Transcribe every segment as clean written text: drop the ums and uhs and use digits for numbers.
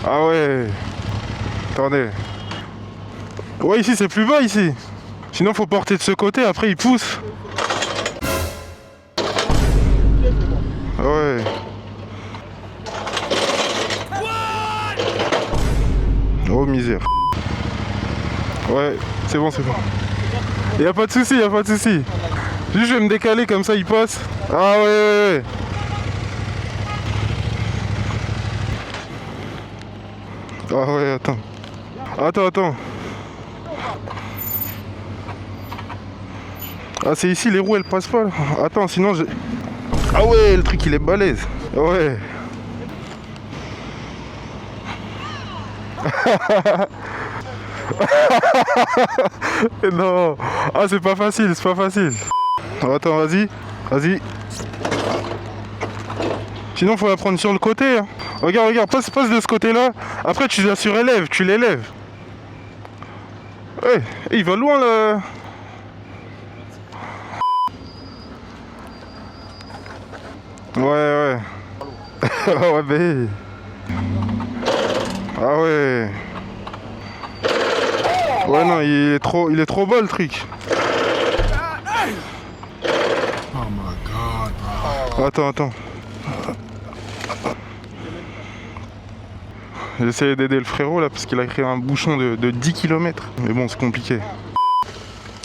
Ah ouais. Attendez. Ouais, ici c'est plus bas ici. Sinon faut porter de ce côté, après il pousse. Ah ouais. Oh misère. Ouais, c'est bon, c'est bon. Y'a pas de souci, y'a pas de souci. Juste je vais me décaler comme ça il passe. Ah ouais, ouais, ouais. Ah ouais, attends. Attends. Ah c'est ici, les roues elles passent pas là. Attends, sinon j'ai... Ah ouais, le truc il est balèze. Ouais. Non. Ah c'est pas facile, c'est pas facile. Attends, vas-y. Sinon faut la prendre sur le côté. Hein. Regarde, passe de ce côté-là. Après tu la surélèves, tu l'élèves. Ouais, il va loin là. Ouais. Ouais, bah. Ah ouais. Ouais non, il est trop bas le truc. Oh my god. Attends. J'essaie d'aider le frérot là parce qu'il a créé un bouchon de 10 km. Mais bon, c'est compliqué.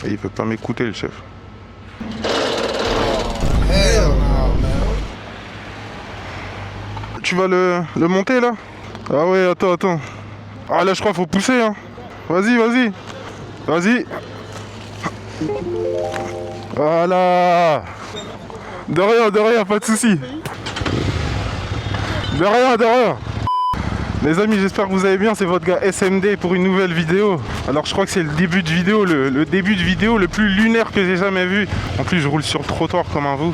Et il peut pas m'écouter le chef. Hell no, man. Tu vas le monter là? Ah ouais, attends. Ah là je crois qu'il faut pousser hein. Vas-y. Voilà. De rien, pas de soucis. De rien. Les amis, j'espère que vous allez bien, c'est votre gars SMD pour une nouvelle vidéo. Alors je crois que c'est le début de vidéo, le début de vidéo le plus lunaire que j'ai jamais vu. En plus je roule sur le trottoir comme un vous.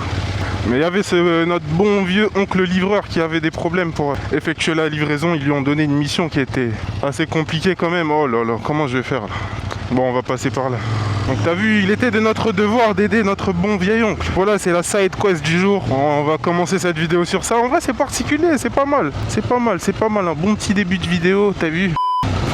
Mais il y avait notre bon vieux oncle livreur qui avait des problèmes pour effectuer la livraison. Ils lui ont donné une mission qui était assez compliquée quand même. Oh là là, comment je vais faire là? Bon, on va passer par là. Donc t'as vu, il était de notre devoir d'aider notre bon vieil oncle. Voilà, c'est la side quest du jour. On va commencer cette vidéo sur ça. En vrai, c'est particulier, c'est pas mal. Un bon petit début de vidéo, t'as vu?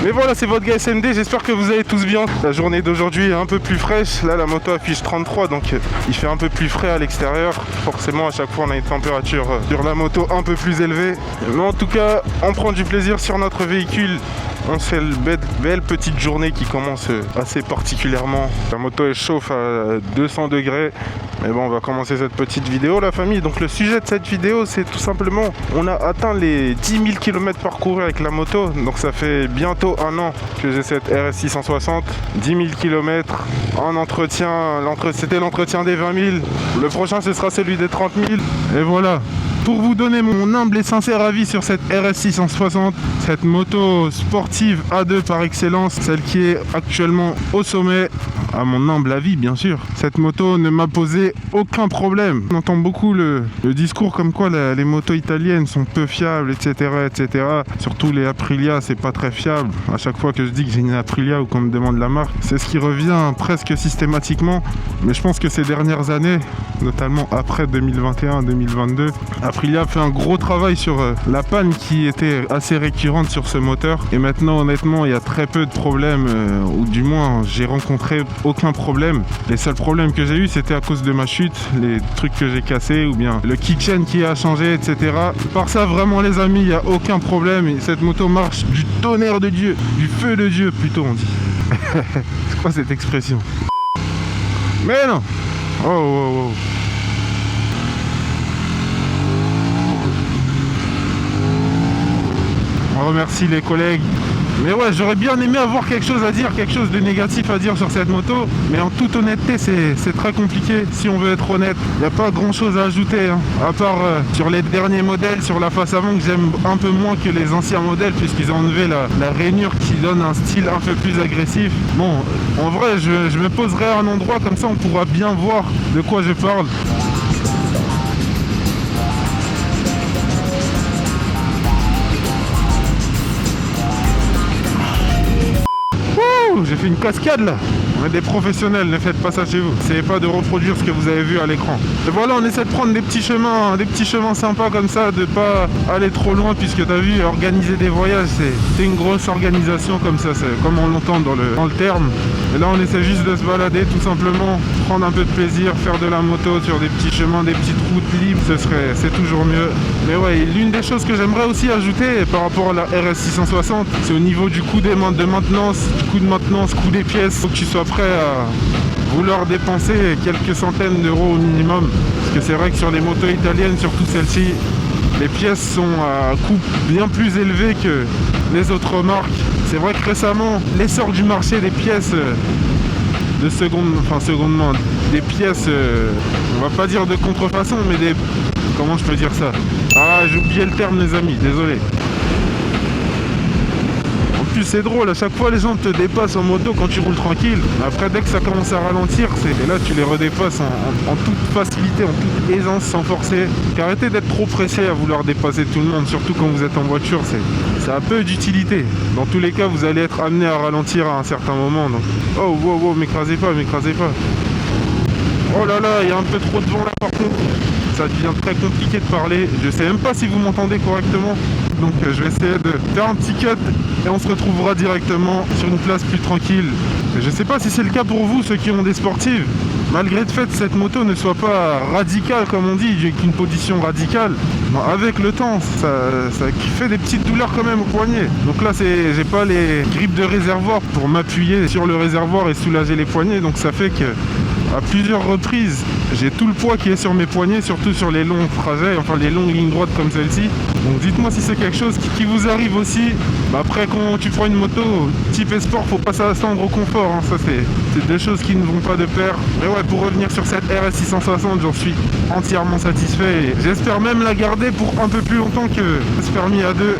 Mais voilà, c'est votre gars SMD, j'espère que vous allez tous bien. La journée d'aujourd'hui est un peu plus fraîche. Là, la moto affiche 33, donc il fait un peu plus frais à l'extérieur. Forcément, à chaque fois, on a une température sur la moto un peu plus élevée. Mais en tout cas, on prend du plaisir sur notre véhicule. On se fait une belle petite journée qui commence assez particulièrement. La moto elle chauffe à 200 degrés. Mais bon, on va commencer cette petite vidéo, la famille. Donc le sujet de cette vidéo, c'est tout simplement, on a atteint les 10 000 km parcourus avec la moto. Donc ça fait bientôt un an que j'ai cette RS 660. 10 000 km en entretien. C'était l'entretien des 20 000. Le prochain, ce sera celui des 30 000. Et voilà. Pour vous donner mon humble et sincère avis sur cette RS 660, cette moto sportive A2 par excellence, celle qui est actuellement au sommet, à mon humble avis bien sûr, cette moto ne m'a posé aucun problème. On entend beaucoup le discours comme quoi les motos italiennes sont peu fiables, etc. Surtout les Aprilia, c'est pas très fiable. À chaque fois que je dis que j'ai une Aprilia ou qu'on me demande la marque, c'est ce qui revient presque systématiquement. Mais je pense que ces dernières années, notamment après 2021-2022, Aprilia fait un gros travail sur la panne qui était assez récurrente sur ce moteur. Et maintenant, honnêtement, il y a très peu de problèmes, ou du moins, j'ai rencontré aucun problème. Les seuls problèmes que j'ai eu, c'était à cause de ma chute, les trucs que j'ai cassés, ou bien le keychain qui a changé, etc. Par ça, vraiment, les amis, il n'y a aucun problème. Et cette moto marche du tonnerre de Dieu, du feu de Dieu, plutôt, on dit. C'est quoi cette expression? Mais non! Oh. On remercie les collègues. Mais ouais, j'aurais bien aimé avoir quelque chose à dire, quelque chose de négatif à dire sur cette moto. Mais en toute honnêteté, c'est très compliqué, si on veut être honnête. Il n'y a pas grand chose à ajouter, hein. À part sur les derniers modèles, sur la face avant, que j'aime un peu moins que les anciens modèles, puisqu'ils ont enlevé la rainure qui donne un style un peu plus agressif. Bon, en vrai, je me poserai à un endroit, comme ça on pourra bien voir de quoi je parle. J'ai fait une cascade là. On est des professionnels, ne faites pas ça chez vous. Essayez pas de reproduire ce que vous avez vu à l'écran. Et voilà, on essaie de prendre des petits chemins sympas comme ça, de pas aller trop loin, puisque t'as vu, organiser des voyages, c'est une grosse organisation comme ça, c'est comme on l'entend dans le terme. Et là, on essaie juste de se balader, tout simplement, prendre un peu de plaisir, faire de la moto sur des petits chemins, des petites routes libres, c'est toujours mieux. Mais ouais, l'une des choses que j'aimerais aussi ajouter par rapport à la RS660, c'est au niveau du coût de maintenance, coût des pièces. Faut que tu sois prêt à vouloir dépenser quelques centaines d'euros au minimum. Parce que c'est vrai que sur les motos italiennes, surtout celles-ci, les pièces sont à coût bien plus élevé que les autres marques. C'est vrai que récemment, l'essor du marché des pièces de seconde main, des pièces, on va pas dire de contrefaçon, mais des... Comment je peux dire ça? Ah, j'ai oublié le terme, les amis, désolé. En plus, c'est drôle, à chaque fois, les gens te dépassent en moto quand tu roules tranquille. Après, dès que ça commence à ralentir, et là, tu les redépasses en toute facilité, en toute aisance, sans forcer. Arrêtez d'être trop pressé à vouloir dépasser tout le monde, surtout quand vous êtes en voiture, c'est un peu d'utilité. Dans tous les cas, vous allez être amené à ralentir à un certain moment. Donc... Oh, wow, m'écrasez pas. Oh là là, il y a un peu trop de vent là par contre. Ça devient très compliqué de parler. Je sais même pas si vous m'entendez correctement. Donc je vais essayer de faire un petit cut et on se retrouvera directement sur une place plus tranquille. Et je sais pas si c'est le cas pour vous, ceux qui ont des sportives. Malgré le fait que cette moto ne soit pas radicale comme on dit, qu'une position radicale, avec le temps, ça fait des petites douleurs quand même au poignet. Donc là, j'ai pas les grippes de réservoir pour m'appuyer sur le réservoir et soulager les poignets. Donc ça fait que à plusieurs reprises, j'ai tout le poids qui est sur mes poignets, surtout sur les longs trajets, enfin les longues lignes droites comme celle-ci. Donc dites-moi si c'est quelque chose qui vous arrive aussi. Après, quand tu prends une moto type Esport, faut pas s'attendre au confort, hein. Ça c'est des choses qui ne vont pas de pair. Mais ouais, pour revenir sur cette RS660, j'en suis entièrement satisfait. Et j'espère même la garder pour un peu plus longtemps que ce permis A2.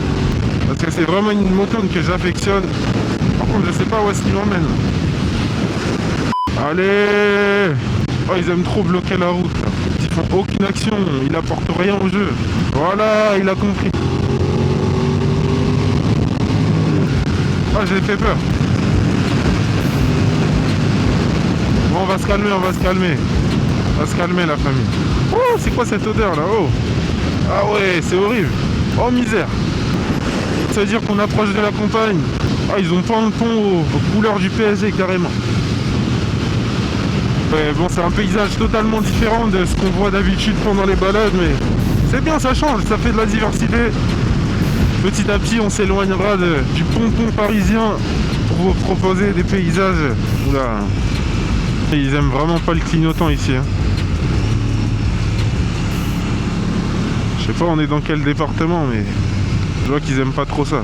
Parce que c'est vraiment une moto que j'affectionne. Par contre, je sais pas où est-ce qu'il m'emmène. Allez! Oh, ils aiment trop bloquer la route. Là. Ils font aucune action, ils apportent rien au jeu. Voilà, il a compris. Ah, j'ai fait peur. Bon, on va se calmer. On va se calmer, la famille. Oh, c'est quoi cette odeur là? Oh! Ah ouais, c'est horrible. Oh, misère. Ça veut dire qu'on approche de la campagne. Ah, ils ont peint le pont aux couleurs du PSG carrément. Ouais, bon, c'est un paysage totalement différent de ce qu'on voit d'habitude pendant les balades, mais c'est bien, ça change, ça fait de la diversité. Petit à petit, on s'éloignera du ponton parisien pour vous proposer des paysages. Oula. Ils aiment vraiment pas le clignotant ici. Hein. Je sais pas, on est dans quel département, mais je vois qu'ils aiment pas trop ça.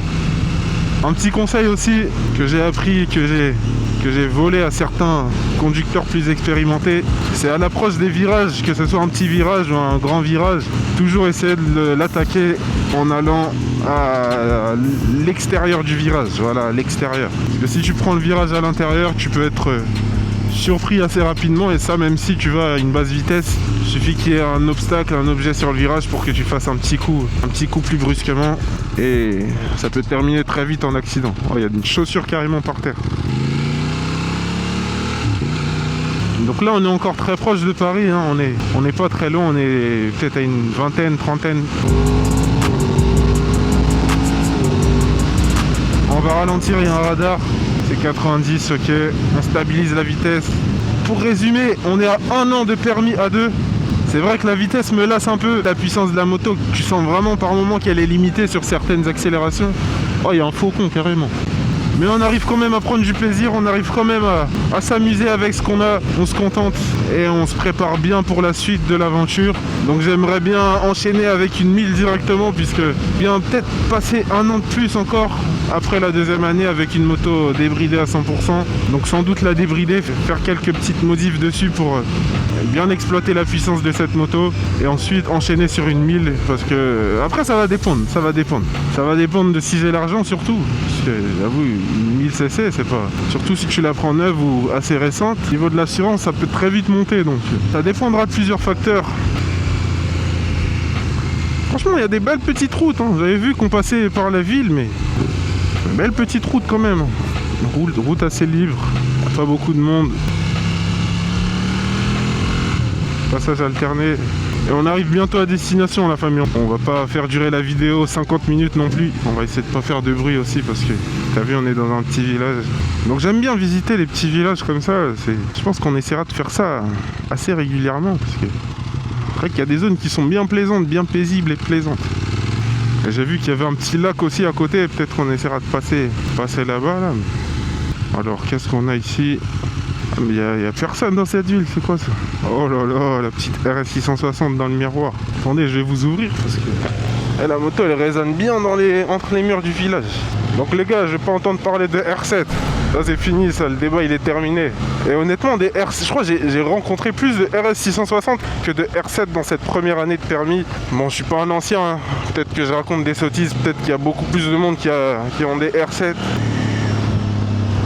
Un petit conseil aussi que j'ai appris, que j'ai volé à certains conducteurs plus expérimentés, c'est à l'approche des virages, que ce soit un petit virage ou un grand virage, toujours essayer de l'attaquer en allant à l'extérieur du virage, voilà, à l'extérieur. Parce que si tu prends le virage à l'intérieur, tu peux être surpris assez rapidement, et ça même si tu vas à une basse vitesse, il suffit qu'il y ait un obstacle, un objet sur le virage pour que tu fasses un petit coup plus brusquement, et ça peut terminer très vite en accident. Oh, il y a une chaussure carrément par terre. Donc là on est encore très proche de Paris, hein. On n'est pas très loin, on est peut-être à une vingtaine, trentaine. On va ralentir, il y a un radar, c'est 90, ok, on stabilise la vitesse. Pour résumer, on est à 1 an de permis A2. C'est vrai que la vitesse me lasse un peu, la puissance de la moto, tu sens vraiment par moment qu'elle est limitée sur certaines accélérations. Oh, il y a un faucon carrément. Mais on arrive quand même à prendre du plaisir, on arrive quand même à s'amuser avec ce qu'on a, on se contente et on se prépare bien pour la suite de l'aventure. Donc j'aimerais bien enchaîner avec une 1000 directement, puisque bien peut-être passer 1 an de plus encore après la 2e année avec une moto débridée à 100%. Donc sans doute la débrider, faire quelques petites modifs dessus pour bien exploiter la puissance de cette moto et ensuite enchaîner sur une 1000, parce que après ça va dépendre. Ça va dépendre de si j'ai l'argent surtout, parce que j'avoue une 1000 cc c'est pas, surtout si tu la prends neuve ou assez récente, au niveau de l'assurance ça peut très vite monter, donc ça dépendra de plusieurs facteurs. Franchement il y a des belles petites routes, hein. J'avais vu qu'on passait par la ville, mais belle petite route quand même, route assez libre, pas beaucoup de monde. Passage alterné. Et on arrive bientôt à destination la famille. On va pas faire durer la vidéo 50 minutes non plus. On va essayer de pas faire de bruit aussi parce que t'as vu on est dans un petit village. Donc j'aime bien visiter les petits villages comme ça. Je pense qu'on essaiera de faire ça assez régulièrement parce que c'est vrai qu'il y a des zones qui sont bien plaisantes, bien paisibles et plaisantes. Et j'ai vu qu'il y avait un petit lac aussi à côté. Peut-être qu'on essaiera de passer là-bas là. Alors qu'est-ce qu'on a ici? Il n'y a personne dans cette ville, c'est quoi ça? Oh là là, la petite RS 660 dans le miroir. Attendez, je vais vous ouvrir parce que la moto elle résonne bien entre les murs du village. Donc les gars, je vais pas entendre parler de R7. Ça c'est fini, ça, le débat il est terminé. Et honnêtement, je crois que j'ai rencontré plus de RS 660 que de R7 dans cette première année de permis. Bon, je suis pas un ancien, hein. Peut-être que je raconte des sottises, peut-être qu'il y a beaucoup plus de monde qui ont des R7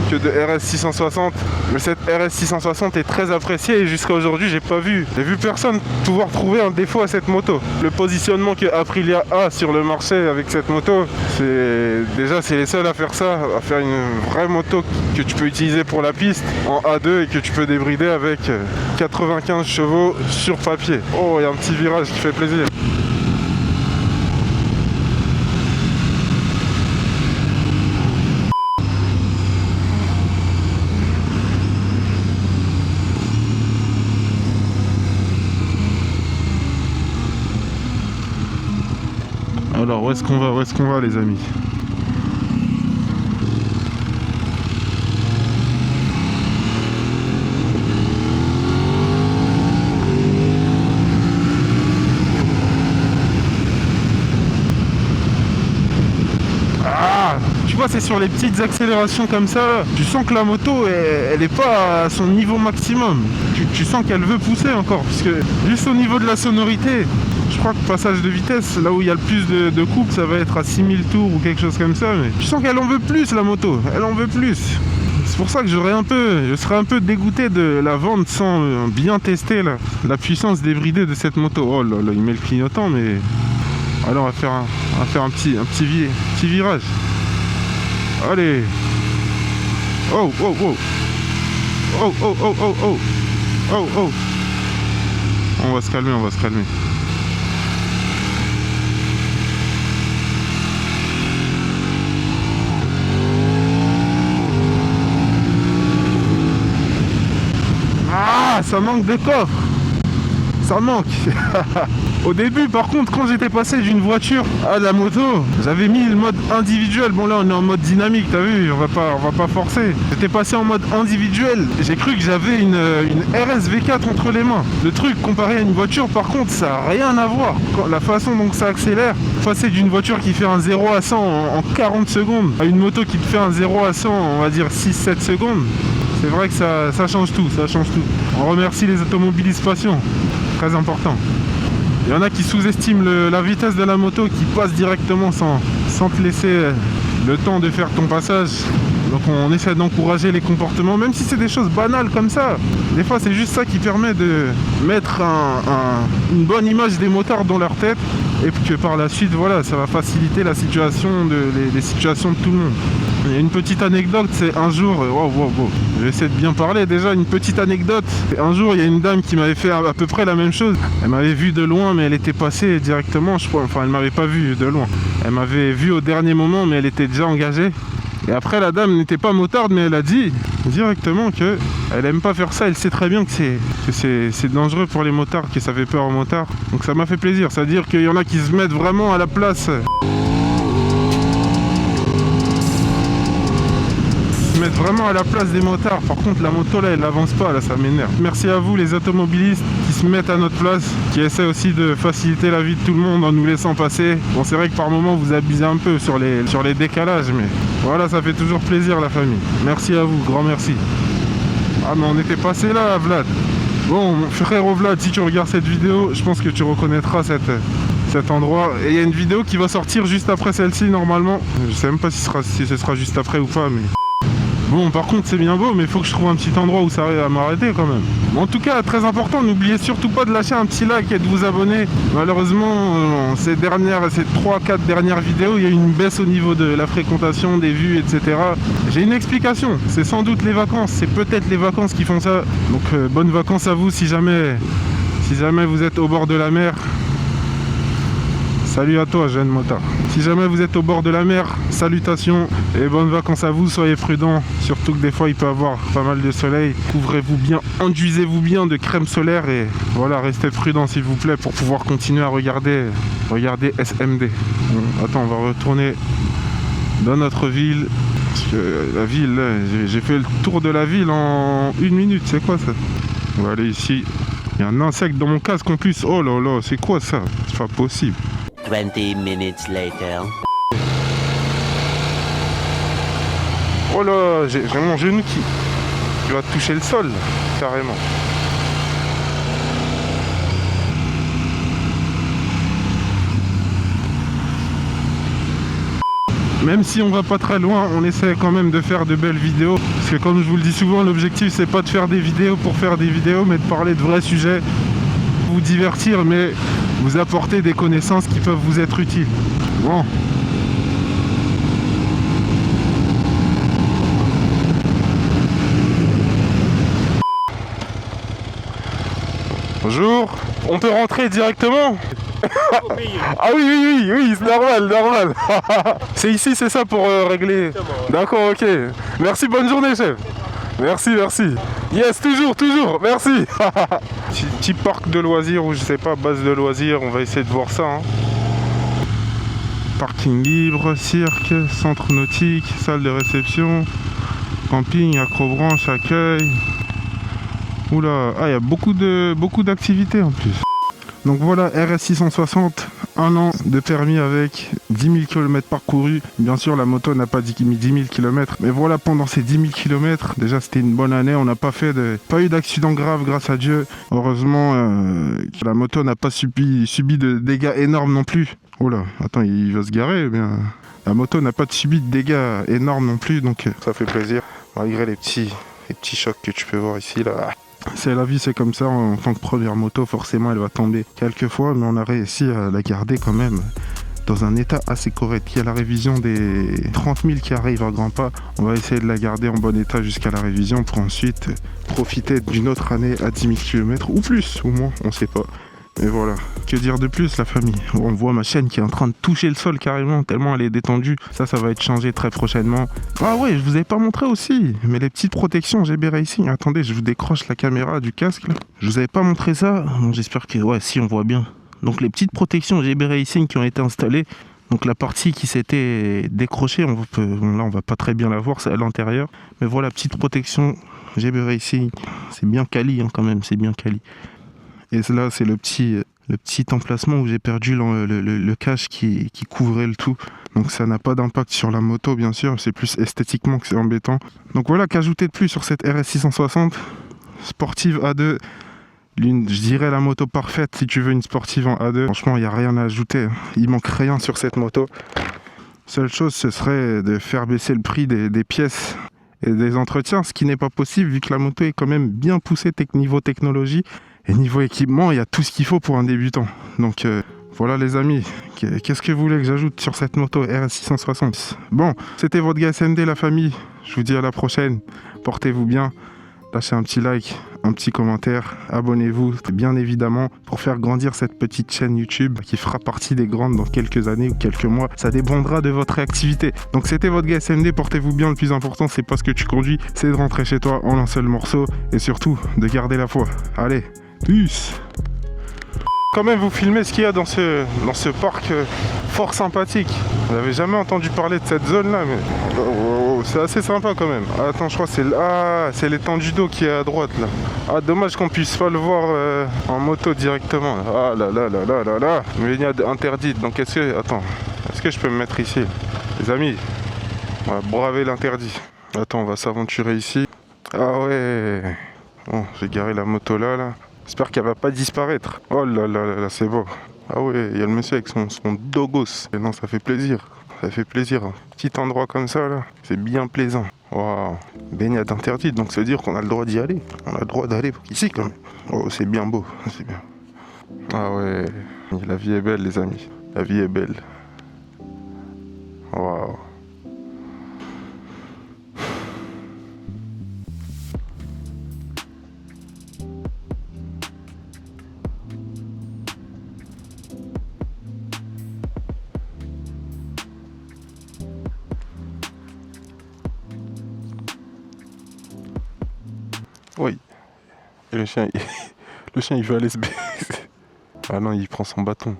que de RS 660, mais cette RS 660 est très appréciée et jusqu'à aujourd'hui j'ai vu personne pouvoir trouver un défaut à cette moto. Le positionnement que Aprilia a sur le marché avec cette moto, c'est les seuls à faire ça, à faire une vraie moto que tu peux utiliser pour la piste en A2 et que tu peux débrider avec 95 chevaux sur papier. Oh, il y a un petit virage qui fait plaisir. Alors où est-ce qu'on va les amis? Ah, tu vois, c'est sur les petites accélérations comme ça, tu sens que la moto elle est pas à son niveau maximum. Tu sens qu'elle veut pousser encore, parce que juste au niveau de la sonorité, je crois que passage de vitesse, là où il y a le plus de couple, ça va être à 6000 tours ou quelque chose comme ça, mais je sens qu'elle en veut plus la moto, elle en veut plus. C'est pour ça que je serais un peu dégoûté de la vendre sans bien tester la puissance débridée de cette moto. Oh là là, il met le clignotant, mais alors on va faire un petit virage. Allez. Oh oh oh. Oh oh oh oh oh. Oh oh. On va se calmer. Ah, ça manque de coffre. Ça manque. Au début, par contre, quand j'étais passé d'une voiture à la moto, j'avais mis le mode individuel. Bon, là, on est en mode dynamique, t'as vu, on va pas forcer. J'étais passé en mode individuel. J'ai cru que j'avais une RS V4 entre les mains. Le truc, comparé à une voiture, par contre, ça n'a rien à voir. La façon dont ça accélère, passer d'une voiture qui fait un 0 à 100 en 40 secondes à une moto qui te fait un 0 à 100, on va dire 6-7 secondes. C'est vrai que ça change tout, On remercie les automobilistes patients, très important. Il y en a qui sous-estiment la vitesse de la moto, qui passe directement sans te laisser le temps de faire ton passage. Donc on essaie d'encourager les comportements, même si c'est des choses banales comme ça. Des fois c'est juste ça qui permet de mettre une bonne image des motards dans leur tête, et que par la suite, voilà, ça va faciliter la situation, les situations de tout le monde. Il y a une petite anecdote, c'est un jour, je vais essayer de bien parler déjà, une petite anecdote. Un jour, il y a une dame qui m'avait fait à peu près la même chose. Elle m'avait vu de loin, mais elle était passée directement, je crois. Enfin, elle m'avait pas vu de loin. Elle m'avait vu au dernier moment, mais elle était déjà engagée. Et après, la dame n'était pas motarde, mais elle a dit directement que elle aime pas faire ça. Elle sait très bien que c'est dangereux pour les motards, que ça fait peur aux motards. Donc ça m'a fait plaisir. C'est-à-dire qu'il y en a qui se mettent vraiment à la place. Mettre vraiment à la place des motards. Par contre, la moto là, elle avance pas, là, ça m'énerve. Merci à vous les automobilistes qui se mettent à notre place, qui essaient aussi de faciliter la vie de tout le monde en nous laissant passer. Bon, c'est vrai que par moments vous abusez un peu sur les décalages, mais voilà, ça fait toujours plaisir la famille. Merci à vous, grand merci. Ah, mais on était passé là, Vlad. Bon, mon frère Vlad, si tu regardes cette vidéo, je pense que tu reconnaîtras cet endroit. Et il y a une vidéo qui va sortir juste après celle-ci normalement. Je sais même pas si ce sera juste après ou pas, mais Bon, par contre, c'est bien beau, mais il faut que je trouve un petit endroit où ça arrive à m'arrêter quand même. Bon, en tout cas, très important, n'oubliez surtout pas de lâcher un petit like et de vous abonner. Malheureusement, ces 3-4 dernières vidéos, il y a eu une baisse au niveau de la fréquentation, des vues, etc. J'ai une explication. C'est sans doute les vacances. C'est peut-être les vacances qui font ça. Donc, bonnes vacances à vous si jamais vous êtes au bord de la mer. Salut à toi, jeune motard. Si jamais vous êtes au bord de la mer, salutations et bonnes vacances à vous, soyez prudents. Surtout que des fois il peut y avoir pas mal de soleil. Couvrez-vous bien, enduisez-vous bien de crème solaire et voilà, restez prudents s'il vous plaît pour pouvoir continuer à regarder SMD. Bon, attends, on va retourner dans notre ville. Parce que la ville, là, j'ai fait le tour de la ville en 1 minute, c'est quoi ça? On va aller ici. Il y a un insecte dans mon casque en plus. Oh là là, c'est quoi ça? C'est pas possible. 20 minutes later. Oh là, j'ai mon genou qui va toucher le sol, carrément. Même si on va pas très loin, on essaie quand même de faire de belles vidéos. Parce que comme je vous le dis souvent, l'objectif c'est pas de faire des vidéos pour faire des vidéos, mais de parler de vrais sujets, vous divertir, mais vous apporter des connaissances qui peuvent vous être utiles. Bon. Bonjour. On peut rentrer directement? Ah oui, c'est normal. C'est ici, c'est ça pour régler. D'accord, ok. Merci, bonne journée, chef. Merci. Yes, toujours, merci. Petit parc de loisirs ou je sais pas, base de loisirs, on va essayer de voir ça. Hein. Parking libre, cirque, centre nautique, salle de réception, camping, acrobranche, accueil. Oula, il y a beaucoup d'activités en plus. Donc voilà, RS 660, 1 an de permis avec 10 000 km parcourus. Bien sûr, la moto n'a pas 10 000 km, mais voilà, pendant ces 10 000 km, déjà c'était une bonne année. On n'a pas eu d'accident grave, grâce à Dieu. Heureusement, la moto n'a pas subi de dégâts énormes non plus. Oh là, attends, il va se garer, bien. La moto n'a pas subi de dégâts énormes non plus, donc ça fait plaisir. Malgré les petits chocs que tu peux voir ici, là. C'est la vie, c'est comme ça, en tant que première moto, forcément elle va tomber quelques fois, mais on a réussi à la garder quand même dans un état assez correct. Il y a la révision des 30 000 qui arrivent à grands pas, on va essayer de la garder en bon état jusqu'à la révision pour ensuite profiter d'une autre année à 10 000 km ou plus, ou moins, on sait pas. Mais voilà, que dire de plus la famille? On voit ma chaîne qui est en train de toucher le sol carrément, tellement elle est détendue. Ça va être changé très prochainement. Ah ouais, je vous avais pas montré aussi, mais les petites protections GB Racing. Attendez, je vous décroche la caméra du casque là. Je vous avais pas montré ça. Bon, j'espère que, ouais, si on voit bien. Donc les petites protections GB Racing qui ont été installées. Donc la partie qui s'était décrochée, là on va pas très bien la voir, c'est à l'intérieur. Mais voilà, petite protection GB Racing. C'est bien quali hein, quand même, c'est bien quali. Et là, c'est le petit emplacement où j'ai perdu le cache qui couvrait le tout. Donc ça n'a pas d'impact sur la moto, bien sûr. C'est plus esthétiquement que c'est embêtant. Donc voilà, qu'ajouter de plus sur cette RS 660 sportive A2. Je dirais la moto parfaite si tu veux une sportive en A2. Franchement, il n'y a rien à ajouter. Il manque rien sur cette moto. Seule chose, ce serait de faire baisser le prix des pièces et des entretiens, ce qui n'est pas possible vu que la moto est quand même bien poussée niveau technologie. Et niveau équipement, il y a tout ce qu'il faut pour un débutant. Donc voilà les amis, qu'est-ce que vous voulez que j'ajoute sur cette moto RS 660? Bon, c'était votre gars SMD la famille. Je vous dis à la prochaine. Portez-vous bien. Lâchez un petit like, un petit commentaire. Abonnez-vous, bien évidemment, pour faire grandir cette petite chaîne YouTube qui fera partie des grandes dans quelques années ou quelques mois. Ça dépendra de votre réactivité. Donc c'était votre gars SMD. Portez-vous bien. Le plus important, c'est pas ce que tu conduis, c'est de rentrer chez toi en un seul morceau. Et surtout, de garder la foi. Allez. Peace. Quand même vous filmez ce qu'il y a dans ce parc fort sympathique. Vous n'avez jamais entendu parler de cette zone là, mais c'est assez sympa quand même. Attends, je crois que c'est l'étendue d'eau qui est à droite là. Ah, dommage qu'on puisse pas le voir en moto directement. Ah là. Mais il y a interdite, donc est-ce que je peux me mettre ici? Les amis, on va braver l'interdit. Attends, on va s'aventurer ici. Ah ouais. Bon, j'ai garé la moto là. J'espère qu'elle va pas disparaître. Oh là, c'est beau. Ah ouais, il y a le monsieur avec son dogos. Et non, ça fait plaisir. Ça fait plaisir. Petit endroit comme ça, là, c'est bien plaisant. Waouh, baignade interdite, donc ça veut dire qu'on a le droit d'y aller. On a le droit d'aller ici quand même. Oh, c'est bien beau, c'est bien. Ah ouais, la vie est belle les amis. La vie est belle. Waouh. Oui. Et le chien, le chien il veut aller se baiser. Ah non, il prend son bâton.